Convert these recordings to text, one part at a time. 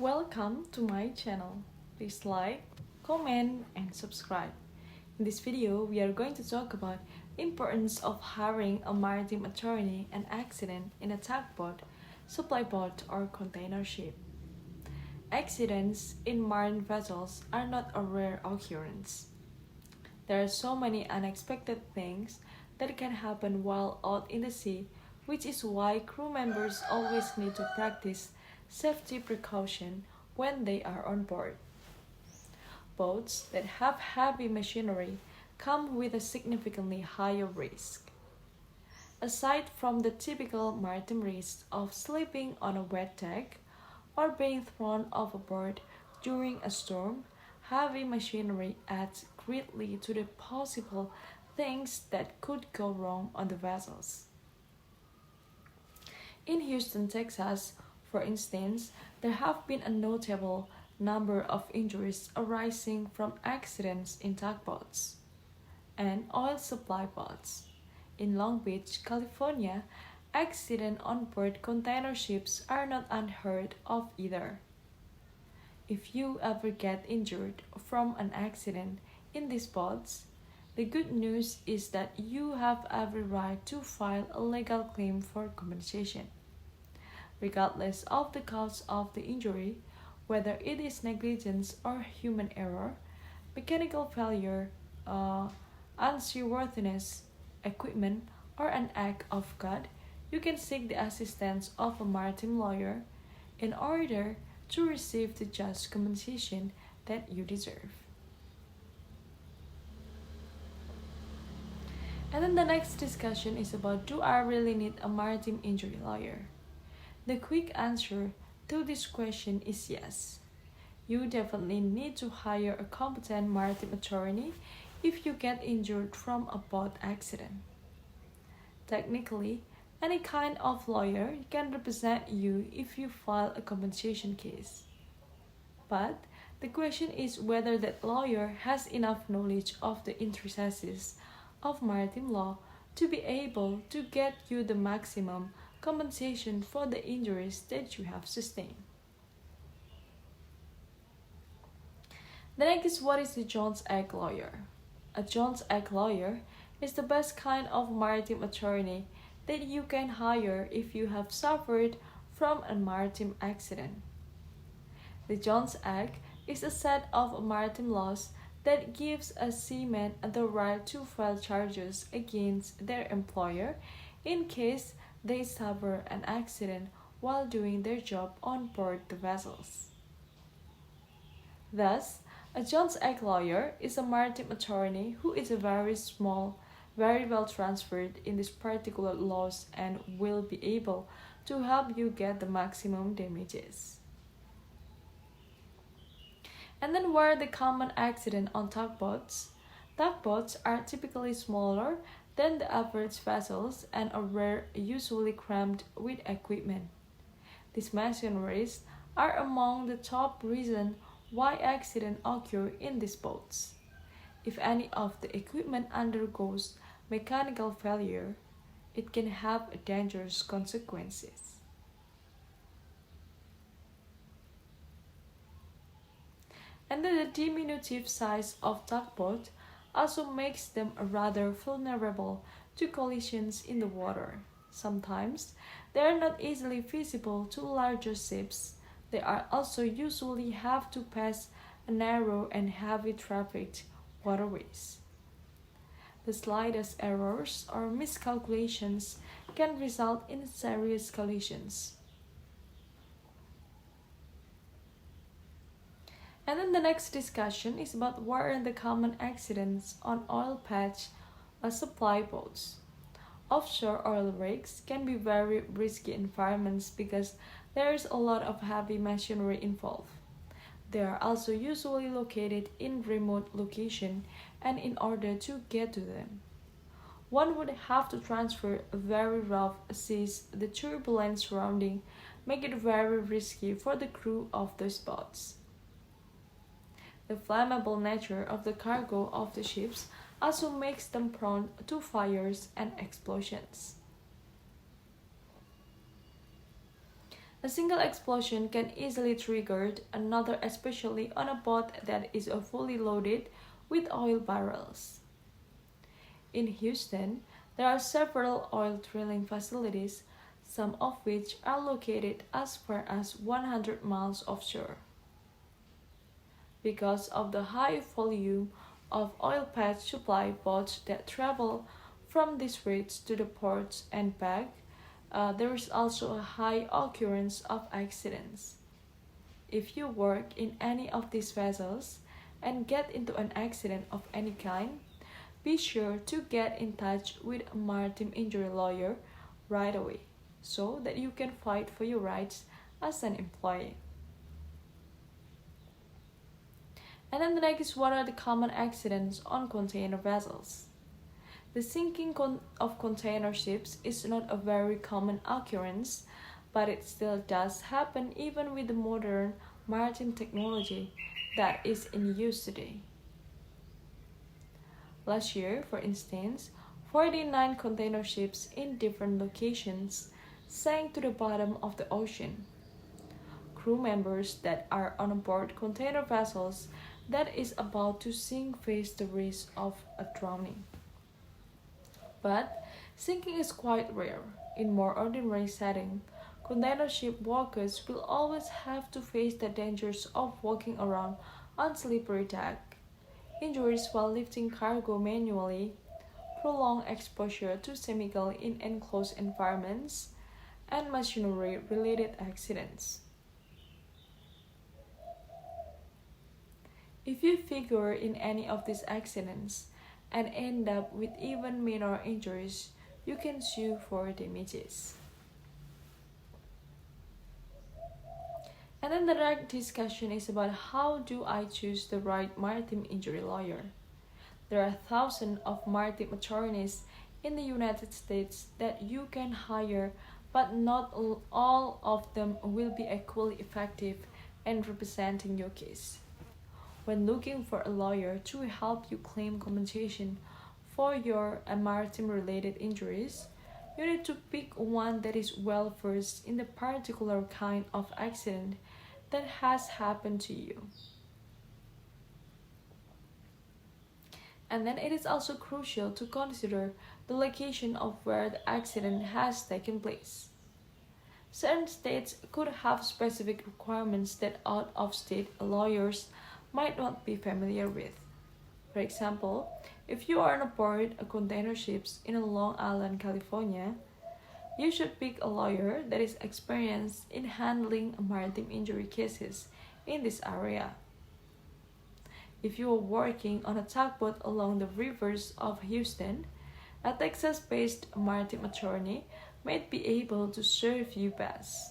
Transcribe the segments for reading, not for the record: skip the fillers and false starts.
Welcome to my channel. Please like, comment, and subscribe. In this video, we are going to talk about the importance of hiring a maritime attorney in accident in a tugboat, supply boat, or container ship. Accidents in marine vessels are not a rare occurrence. There are so many unexpected things that can happen while out in the sea, which is why crew members always need to practice safety precaution when they are on board. Boats that have heavy machinery come with a significantly higher risk. Aside from the typical maritime risks of slipping on a wet deck or being thrown overboard during a storm, heavy machinery adds greatly to the possible things that could go wrong on the vessels. In Houston, Texas, for instance, there have been a notable number of injuries arising from accidents in tugboats and oil supply boats. In Long Beach, California, accidents on board container ships are not unheard of either. If you ever get injured from an accident in these boats, the good news is that you have every right to file a legal claim for compensation. Regardless of the cause of the injury, whether it is negligence or human error, mechanical failure, unseaworthiness, equipment, or an act of God, you can seek the assistance of a maritime lawyer in order to receive the just compensation that you deserve. And then the next discussion is about, do I really need a maritime injury lawyer? The quick answer to this question is yes. You definitely need to hire a competent maritime attorney if you get injured from a boat accident. Technically, any kind of lawyer can represent you if you file a compensation case. But the question is whether that lawyer has enough knowledge of the intricacies of maritime law to be able to get you the maximum compensation for the injuries that you have sustained. The next is, what is the Jones Act lawyer? A Jones Act lawyer is the best kind of maritime attorney that you can hire if you have suffered from a maritime accident. The Jones Act is a set of maritime laws that gives a seaman the right to file charges against their employer in case they suffer an accident while doing their job on board the vessels. Thus, a Jones Act lawyer is a maritime attorney who is very well transferred in these particular laws and will be able to help you get the maximum damages. And then, what are the common accidents on tugboats? Tugboats are typically smaller than the average vessels and are usually crammed with equipment. These machineries are among the top reasons why accidents occur in these boats. If any of the equipment undergoes mechanical failure, it can have dangerous consequences. And the diminutive size of tugboat also makes them rather vulnerable to collisions in the water. Sometimes they are not easily visible to larger ships. They are also usually have to pass narrow and heavy trafficked waterways. The slightest errors or miscalculations can result in serious collisions. And then the next discussion is about what are the common accidents on oil patch or supply boats. Offshore oil rigs can be very risky environments because there is a lot of heavy machinery involved. They are also usually located in remote locations, and in order to get to them, one would have to transfer very rough seas. The turbulent surrounding make it very risky for the crew of those boats. The flammable nature of the cargo of the ships also makes them prone to fires and explosions. A single explosion can easily trigger another, especially on a boat that is fully loaded with oil barrels. In Houston, there are several oil drilling facilities, some of which are located as far as 100 miles offshore. Because of the high volume of oil patch supply boats that travel from these routes to the ports and back, there is also a high occurrence of accidents. If you work in any of these vessels and get into an accident of any kind, be sure to get in touch with a maritime injury lawyer right away so that you can fight for your rights as an employee. And then the next is, what are the common accidents on container vessels? The sinking of container ships is not a very common occurrence, but it still does happen even with the modern maritime technology that is in use today. Last year, for instance, 49 container ships in different locations sank to the bottom of the ocean. Crew members that are on board container vessels that is about to sink face the risk of a drowning. But sinking is quite rare. In more ordinary setting, container ship workers will always have to face the dangers of walking around on slippery deck, injuries while lifting cargo manually, prolonged exposure to chemicals in enclosed environments, and machinery-related accidents. If you figure in any of these accidents and end up with even minor injuries, you can sue for damages. And then the next discussion is about, how do I choose the right maritime injury lawyer? There are thousands of maritime attorneys in the United States that you can hire, but not all of them will be equally effective in representing your case. When looking for a lawyer to help you claim compensation for your maritime-related injuries, you need to pick one that is well versed in the particular kind of accident that has happened to you. And then it is also crucial to consider the location of where the accident has taken place. Certain states could have specific requirements that out-of-state lawyers might not be familiar with. For example, if you are on board a container ship in Long Island, California, you should pick a lawyer that is experienced in handling maritime injury cases in this area. If you are working on a tugboat along the rivers of Houston, a Texas-based maritime attorney might be able to serve you best.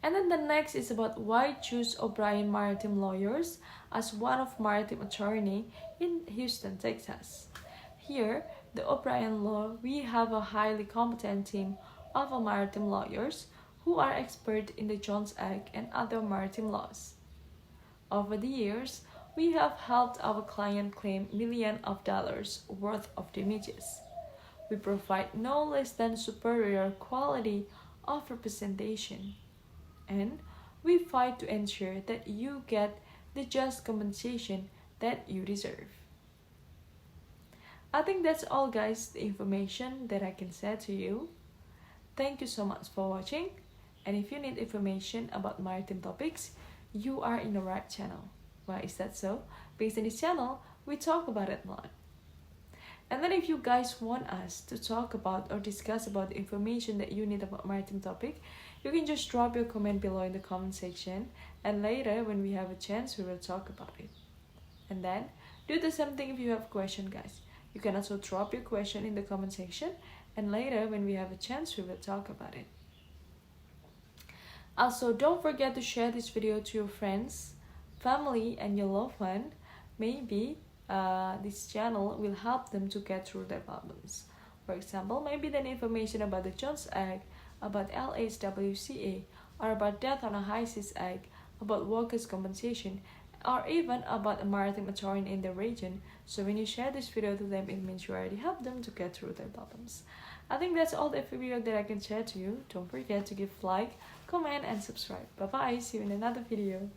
And then the next is about, why choose OBrien Maritime Lawyers as one of maritime attorney in Houston, Texas. Here, the OBrien Law, we have a highly competent team of maritime lawyers who are expert in the Jones Act and other maritime laws. Over the years, we have helped our client claim millions of dollars worth of damages. We provide no less than superior quality of representation, and we fight to ensure that you get the just compensation that you deserve. I think that's all, guys, the information that I can say to you. Thank you so much for watching, and if you need information about maritime topics, you are in the right channel. Why is that so? Because in this channel, we talk about it a lot. And then if you guys want us to talk about or discuss about the information that you need about maritime topic, you can just drop your comment below in the comment section, and later when we have a chance, we will talk about it. And then do the same thing if you have a question, guys. You can also drop your question in the comment section, and later when we have a chance, we will talk about it. Also, don't forget to share this video to your friends, family, and your loved one. Maybe this channel will help them to get through their problems. For example, maybe they need information about the Jones Act, about LHWCA, or about Death on a High Seas Act, about workers' compensation, or even about a maritime attorney in the region. So when you share this video to them, it means you already helped them to get through their problems. I think that's all the video that I can share to you. Don't forget to give like, comment and subscribe. Bye bye, see you in another video.